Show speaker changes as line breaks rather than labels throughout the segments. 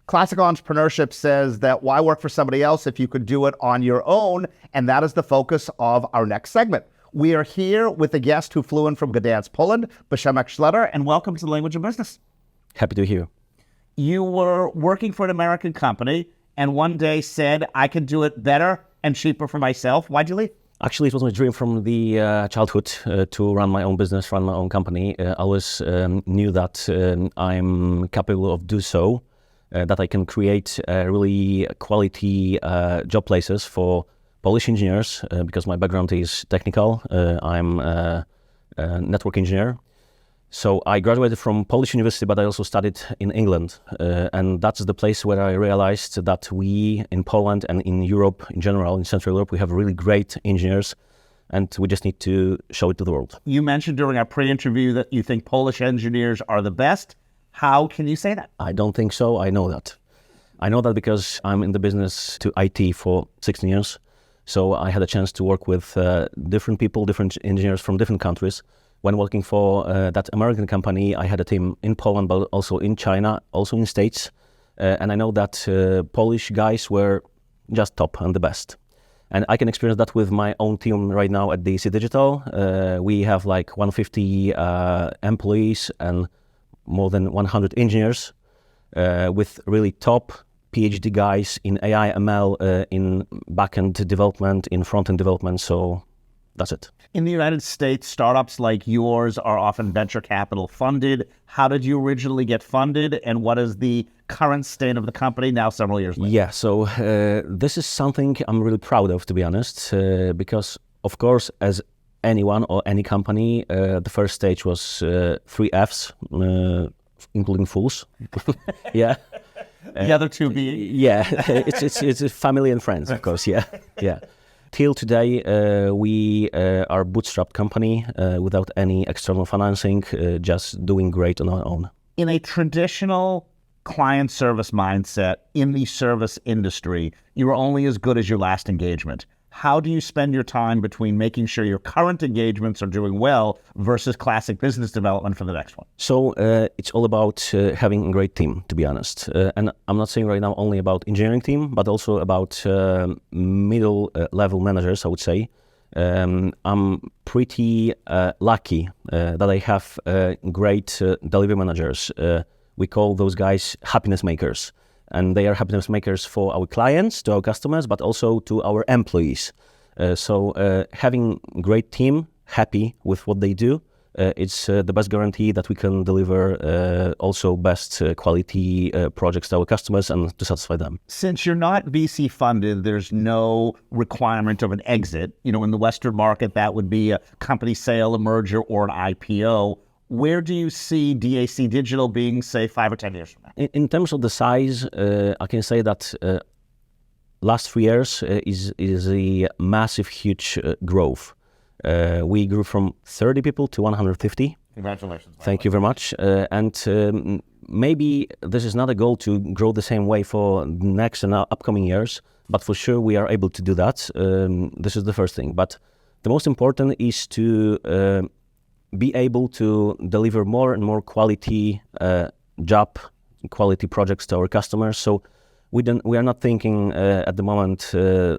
Classic entrepreneurship says that why work for somebody else if you could do it on your own? And that is the focus of our next segment. We are here with a guest who flew in from Gdańsk, Poland, Przemek Szleter, and welcome to the Language of Business.
Happy to hear.
You were working for an American company and one day said, I can do it better and cheaper for myself. Why'd you leave?
Actually, it was my dream from the childhood to run my own business, run my own company. I always knew that I'm capable of do so, that I can create really quality job places for Polish engineers, because my background is technical. I'm a network engineer. So I graduated from Polish university, but I also studied in England. And that's the place where I realized that we in Poland and in Europe in general, in Central Europe, we have really great engineers and we just need to show it to the world.
You mentioned during our pre-interview that you think Polish engineers are the best. How can you say that?
I don't think so. I know that. I know that because I'm in the business to IT for 16 years. So I had a chance to work with different people, different engineers from different countries. When working for that American company, I had a team in Poland, but also in China, also in States. And I know that Polish guys were just top and the best. And I can experience that with my own team right now at DAC Digital. We have like 150 employees and more than 100 engineers with really top PhD guys in AI, ML, in backend development, in front-end development. So that's it.
In the United States, startups like yours are often venture capital funded. How did you originally get funded, and what is the current state of the company now several years later?
Yeah, so this is something I'm really proud of, to be honest, because, of course, as anyone or any company, the first stage was 3 Fs, including fools. Yeah.
The other two being?
Yeah, it's family and friends, of course, yeah. Till today, we are a bootstrapped company without any external financing, just doing great on our own.
In a traditional client service mindset in the service industry, you are only as good as your last engagement. How do you spend your time between making sure your current engagements are doing well versus classic business development for the next one?
So it's all about having a great team, to be honest. And I'm not saying right now only about engineering team, but also about middle level managers, I would say. I'm pretty lucky that I have great delivery managers. We call those guys happiness makers. And they are happiness makers for our clients, to our customers, but also to our employees. So having a great team, happy with what they do, it's the best guarantee that we can deliver also best quality projects to our customers and to satisfy them.
Since you're not VC funded, there's no requirement of an exit. You know, in the Western market, that would be a company sale, a merger, or an IPO. Where do you see DAC Digital being, say, 5 or 10 years from now?
In terms of the size, I can say that last 3 years is a massive, huge growth. We grew from 30 people to 150.
Congratulations.
Thank you very much. And maybe this is not a goal to grow the same way for next and upcoming years, but for sure we are able to do that. This is the first thing. But the most important is to be able to deliver more and more quality job, quality projects to our customers. So we are not thinking at the moment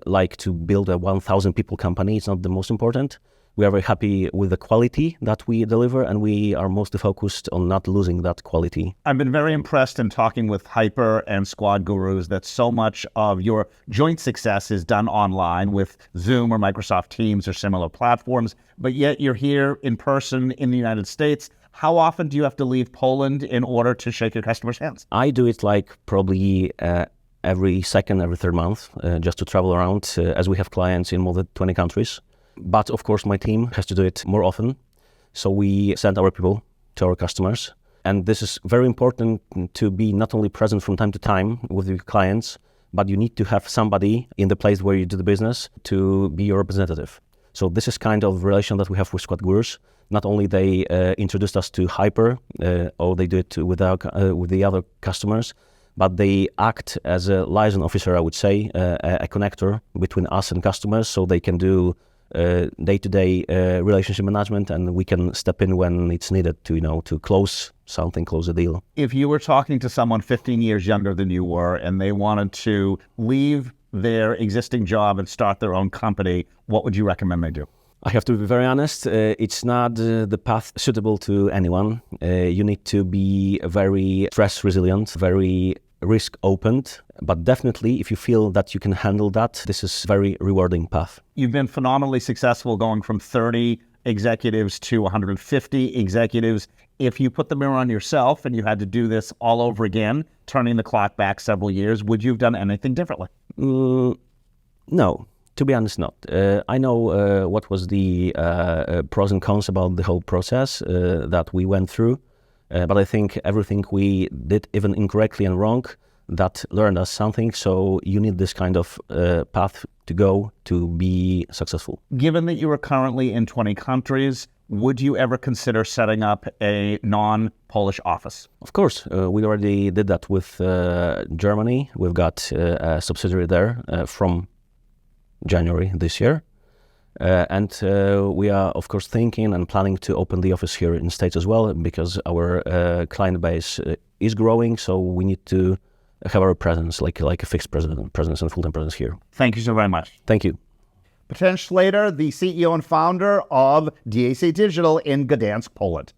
like to build a 1,000 people company. It's not the most important. We are very happy with the quality that we deliver, and we are mostly focused on not losing that quality.
I've been very impressed in talking with Hyper and Squad Gurus that so much of your joint success is done online with Zoom or Microsoft Teams or similar platforms, but yet you're here in person in the United States. How often do you have to leave Poland in order to shake your customers' hands?
I do it like probably every second, every third month, just to travel around, as we have clients in more than 20 countries. But of course, my team has to do it more often. So we send our people to our customers. And this is very important to be not only present from time to time with your clients, but you need to have somebody in the place where you do the business to be your representative. So this is kind of relation that we have with Squad Gurus. Not only they introduced us to Hyper, or they do it with the other customers, but they act as a liaison officer, I would say, a connector between us and customers, so they can do day-to-day relationship management, and we can step in when it's needed to close something, close a deal.
If you were talking to someone 15 years younger than you were and they wanted to leave their existing job and start their own company, what would you recommend they do?
I have to be very honest, it's not the path suitable to anyone. You need to be very stress resilient, very risk opened, but definitely if you feel that you can handle that, this is a very rewarding path.
You've been phenomenally successful going from 30 executives to 150 executives. If you put the mirror on yourself and you had to do this all over again, turning the clock back several years, would you have done anything differently?
No. To be honest, not. I know what was the pros and cons about the whole process that we went through, but I think everything we did, even incorrectly and wrong, that learned us something. So you need this kind of path to go to be successful.
Given that you are currently in 20 countries, would you ever consider setting up a non-Polish office?
Of course, we already did that with Germany. We've got a subsidiary there from January this year. And we are, of course, thinking and planning to open the office here in the States as well, because our client base is growing, so we need to have our presence, like a fixed presence and full-time presence here.
Thank you so very much.
Thank you.
Przemek Szleter, the CEO and founder of DAC Digital in Gdańsk, Poland.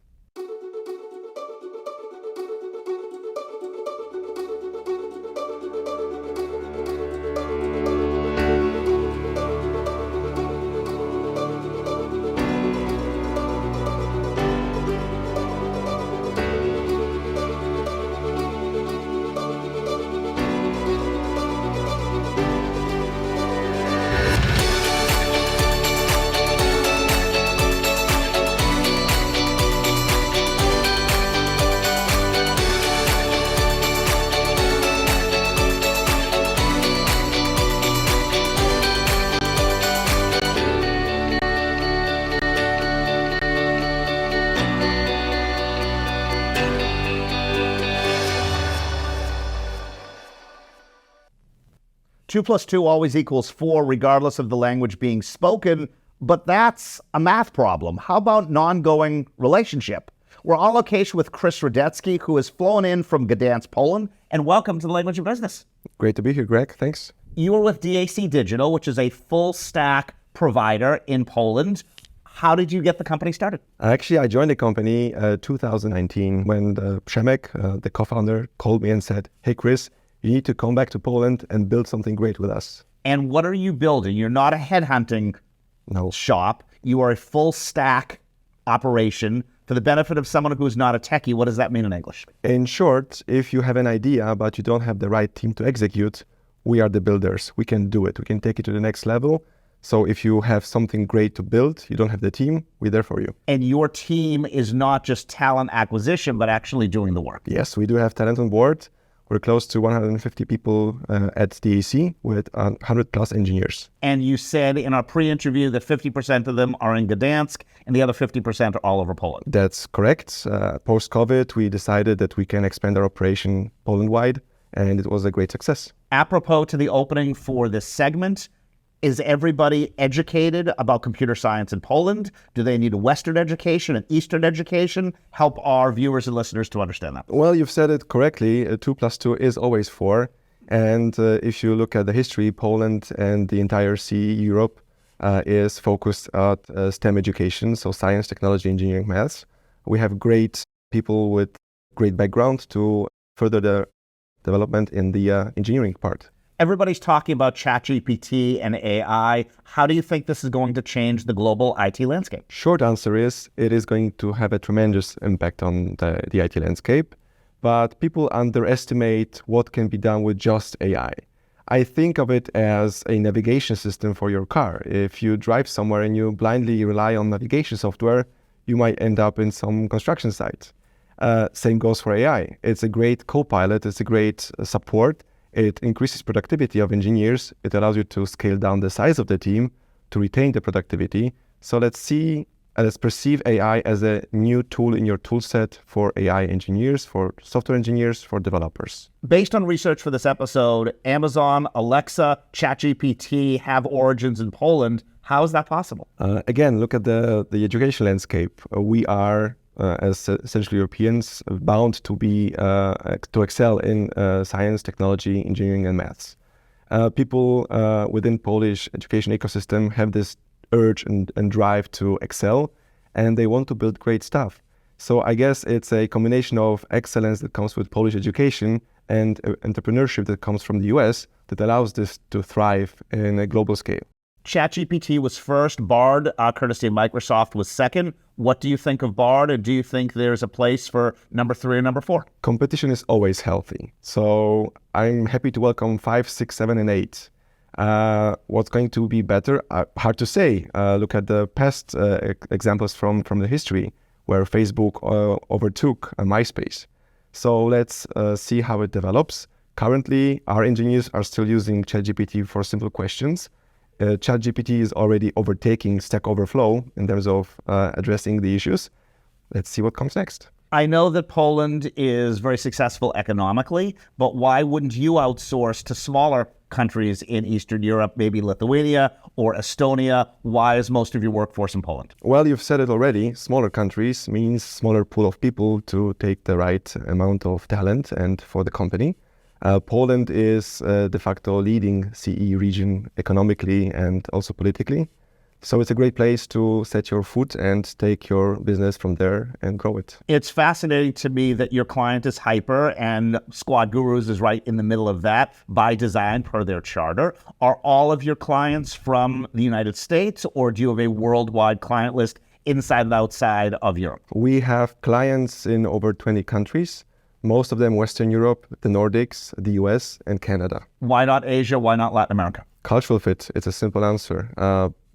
Two plus two always equals 4, regardless of the language being spoken, but that's a math problem. How about an ongoing relationship? We're on location with Chris Radecki, who has flown in from Gdańsk, Poland, and welcome to the Language of Business.
Great to be here, Greg. Thanks.
You are with DAC Digital, which is a full-stack provider in Poland. How did you get the company started?
Actually, I joined the company 2019 when Przemek, the co-founder, called me and said, "Hey, Chris, you need to come back to Poland and build something great with us."
And what are you building? You're not a headhunting shop. You are a full-stack operation. For the benefit of someone who's not a techie, what does that mean in English?
In short, if you have an idea but you don't have the right team to execute, we are the builders. We can do it. We can take it to the next level. So if you have something great to build, you don't have the team, we're there for you.
And your team is not just talent acquisition, but actually doing the work.
Yes, we do have talent on board. We're close to 150 people at DAC with 100 plus engineers.
And you said in our pre-interview that 50% of them are in Gdańsk and the other 50% are all over Poland.
That's correct. Post-COVID, we decided that we can expand our operation Poland-wide, and it was a great success.
Apropos to the opening for this segment, is everybody educated about computer science in Poland? Do they need a Western education, an Eastern education? Help our viewers and listeners to understand that.
Well, you've said it correctly. 2 plus 2 is always 4. And if you look at the history, Poland and the entire CE Europe is focused at STEM education, so science, technology, engineering, maths. We have great people with great background to further the development in the engineering part.
Everybody's talking about ChatGPT and AI. How do you think this is going to change the global IT landscape?
Short answer is it is going to have a tremendous impact on the IT landscape, but people underestimate what can be done with just AI. I think of it as a navigation system for your car. If you drive somewhere and you blindly rely on navigation software, you might end up in some construction site. Same goes for AI. It's a great co-pilot, it's a great support. It increases productivity of engineers. It allows you to scale down the size of the team to retain the productivity. So let's perceive AI as a new tool in your tool set for AI engineers, for software engineers, for developers.
Based on research for this episode, Amazon, Alexa, ChatGPT have origins in Poland. How is that possible?
Again, look at the education landscape. We are, as Central Europeans, bound to be to excel in science, technology, engineering, and maths. People within Polish education ecosystem have this urge and drive to excel, and they want to build great stuff. So I guess it's a combination of excellence that comes with Polish education and entrepreneurship that comes from the US that allows this to thrive in a global scale.
ChatGPT was first, Bard, courtesy of Microsoft, was second. What do you think of Bard, and do you think there's a place for number 3 or number 4?
Competition is always healthy. So I'm happy to welcome 5, 6, 7, and 8. What's going to be better? Hard to say. Look at the past examples from the history where Facebook overtook MySpace. So let's see how it develops. Currently, our engineers are still using ChatGPT for simple questions. ChatGPT is already overtaking Stack Overflow in terms of addressing the issues. Let's see what comes next.
I know that Poland is very successful economically, but why wouldn't you outsource to smaller countries in Eastern Europe, maybe Lithuania or Estonia? Why is most of your workforce in Poland?
Well, you've said it already. Smaller countries means smaller pool of people to take the right amount of talent and for the company. Poland is de facto leading CE region economically and also politically. So it's a great place to set your foot and take your business from there and grow it.
It's fascinating to me that your client is Hyper and Squad Gurus is right in the middle of that by design per their charter. Are all of your clients from the United States, or do you have a worldwide client list inside and outside of Europe?
We have clients in over 20 countries. Most of them Western Europe, the Nordics, the US, and Canada.
Why not Asia? Why not Latin America?
Cultural fit, it's a simple answer.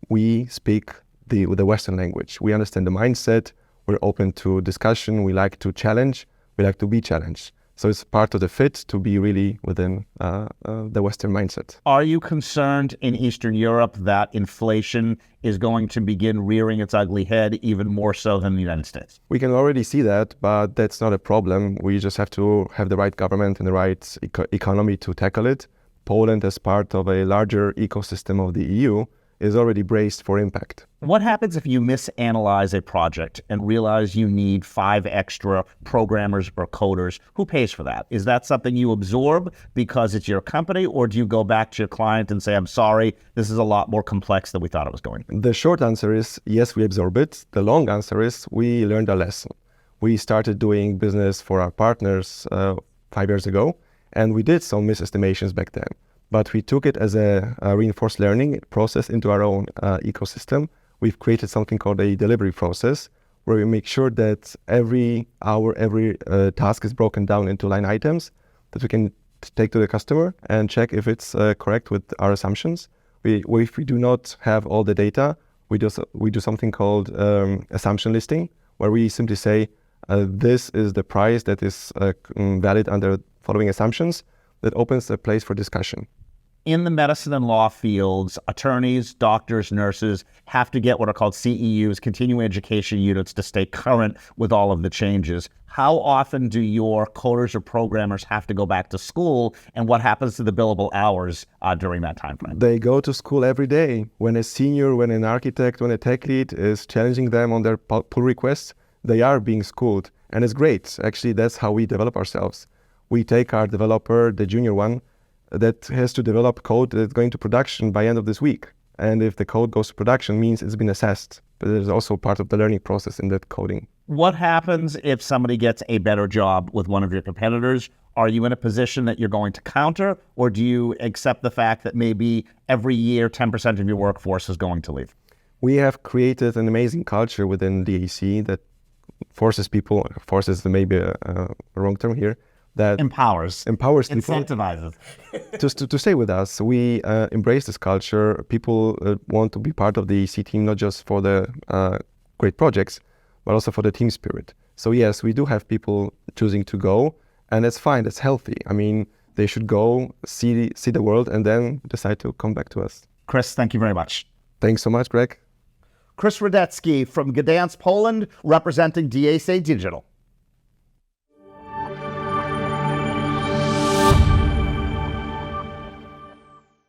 We speak the Western language. We understand the mindset. We're open to discussion. We like to challenge. We like to be challenged. So it's part of the fit to be really within the Western mindset.
Are you concerned in Eastern Europe that inflation is going to begin rearing its ugly head even more so than the United States?
We can already see that, but that's not a problem. We just have to have the right government and the right economy to tackle it. Poland, as part of a larger ecosystem of the EU, is already braced for impact.
What happens if you misanalyze a project and realize you need 5 extra programmers or coders? Who pays for that? Is that something you absorb because it's your company, or do you go back to your client and say, I'm sorry, this is a lot more complex than we thought it was going to be?
The short answer is yes, we absorb it. The long answer is we learned a lesson. We started doing business for our partners 5 years ago, and we did some misestimations back then. But we took it as a reinforced learning process into our own ecosystem. We've created something called a delivery process, where we make sure that every hour, every task is broken down into line items that we can take to the customer and check if it's correct with our assumptions. If we do not have all the data, we do something called assumption listing, where we simply say, this is the price that is valid under following assumptions. That opens a place for discussion.
In the medicine and law fields, attorneys, doctors, nurses have to get what are called CEUs, continuing education units, to stay current with all of the changes. How often do your coders or programmers have to go back to school, and what happens to the billable hours during that time frame?
They go to school every day. When a senior, when an architect, when a tech lead is challenging them on their pull requests, they are being schooled. And it's great. Actually, that's how we develop ourselves. We take our developer, the junior one, that has to develop code that's going to production by end of this week. And if the code goes to production, means it's been assessed. But there's also part of the learning process in that coding.
What happens if somebody gets a better job with one of your competitors? Are you in a position that you're going to counter, or do you accept the fact that maybe every year 10% of your workforce is going to leave?
We have created an amazing culture within DAC that forces maybe a wrong term here, that
empowers people, incentivizes
to stay with us. We embrace this culture. People want to be part of the EC team, not just for the great projects, but also for the team spirit. So yes, we do have people choosing to go, and that's fine. That's healthy. I mean, they should go see the world and then decide to come back to us.
Chris, thank you very much.
Thanks so much, Greg.
Chris Radecki from Gdańsk, Poland, representing DAC Digital.